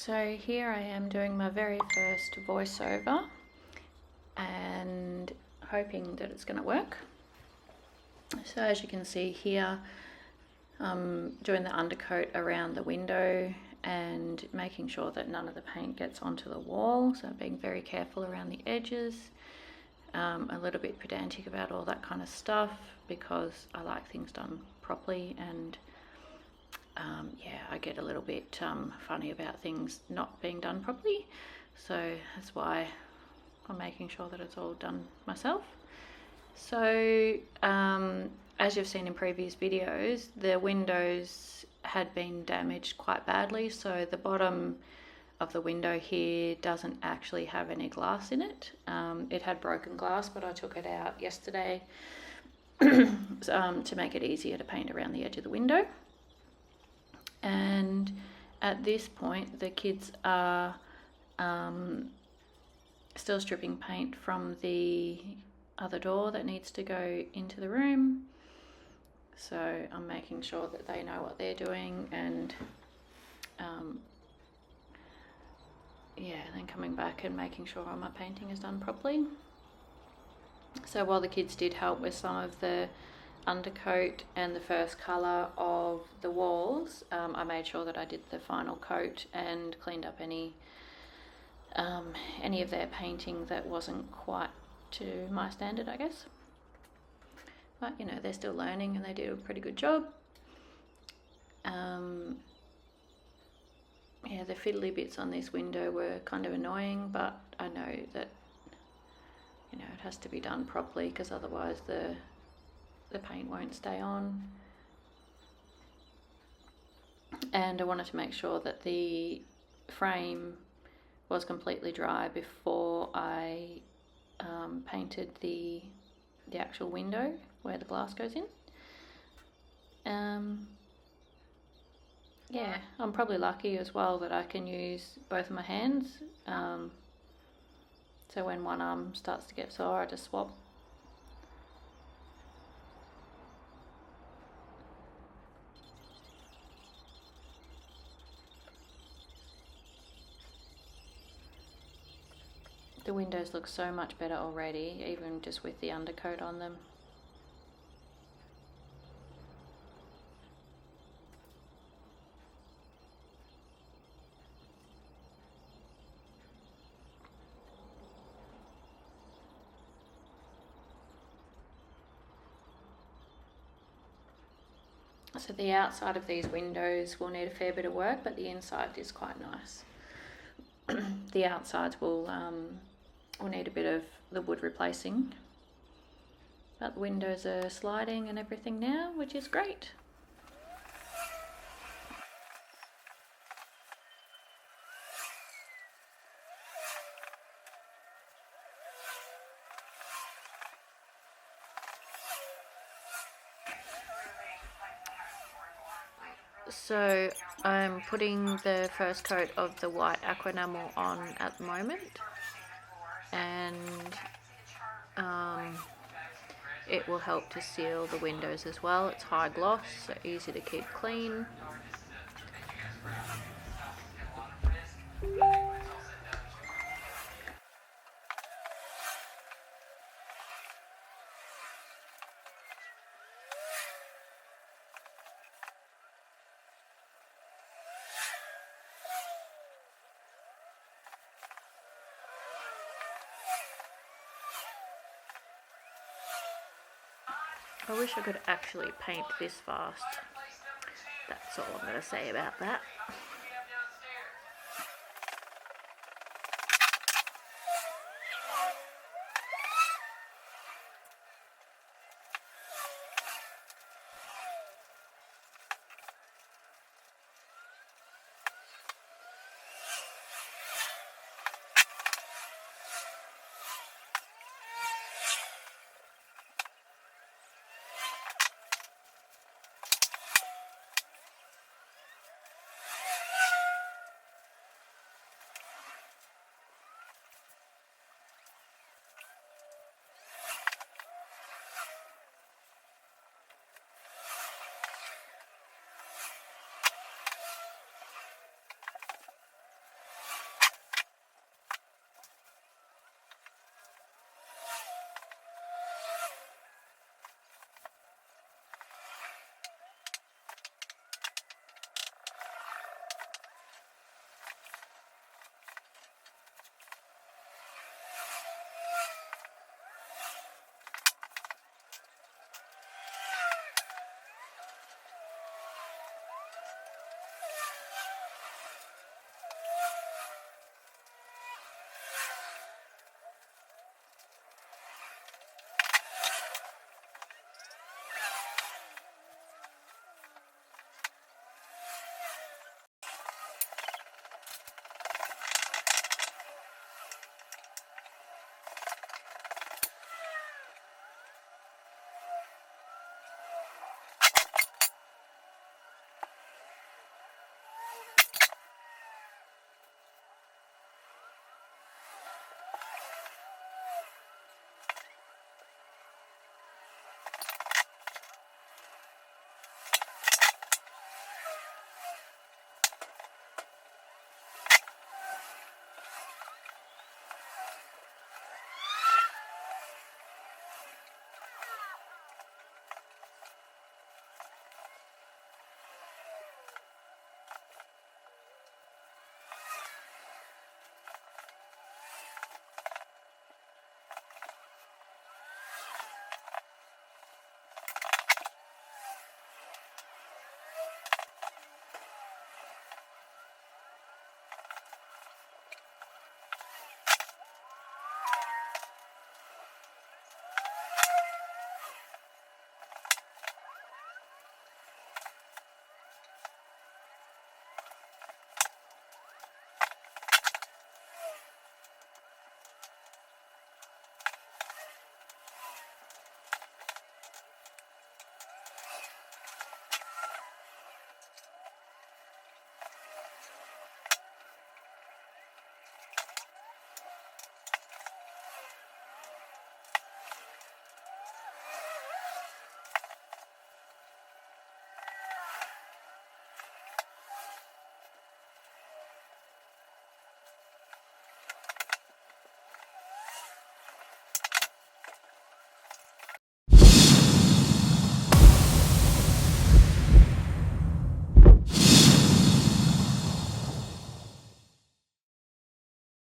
So here I am doing my very first voiceover and hoping that it's going to work. So as you can see here, I'm doing the undercoat around the window and making sure that none of the paint gets onto the wall. So being very careful around the edges, a little bit pedantic about all that kind of stuff because I like things done properly, and yeah, I get a little bit funny about things not being done properly. So that's why I'm making sure that it's all done myself. So as you've seen in previous videos, the windows had been damaged quite badly, so the bottom of the window here doesn't actually have any glass in it. It had broken glass, but I took it out yesterday to make it easier to paint around the edge of the window. And at this point the kids are still stripping paint from the other door that needs to go into the room. So I'm making sure that they know what they're doing, and yeah, then coming back and making sure all my painting is done properly. So while the kids did help with some of the undercoat and the first colour of the walls, I made sure that I did the final coat and cleaned up any of their painting that wasn't quite to my standard, I guess. But you know, they're still learning and they did a pretty good job. Yeah, the fiddly bits on this window were kind of annoying, but I know that, you know, it has to be done properly because otherwise the paint won't stay on. And I wanted to make sure that the frame was completely dry before I painted the actual window where the glass goes in. Yeah, I'm probably lucky as well that I can use both of my hands. So when one arm starts to get sore, I just swap. The windows look so much better already, even just with the undercoat on them. So the outside of these windows will need a fair bit of work, but the inside is quite nice. The outsides will need a bit of the wood replacing, but the windows are sliding and everything now, which is great. So I'm putting the first coat of the white Aquanamel on at the moment, and it will help to seal the windows as well. It's high gloss, so easy to keep clean. I wish I could actually paint this fast. That's all I'm going to say about that.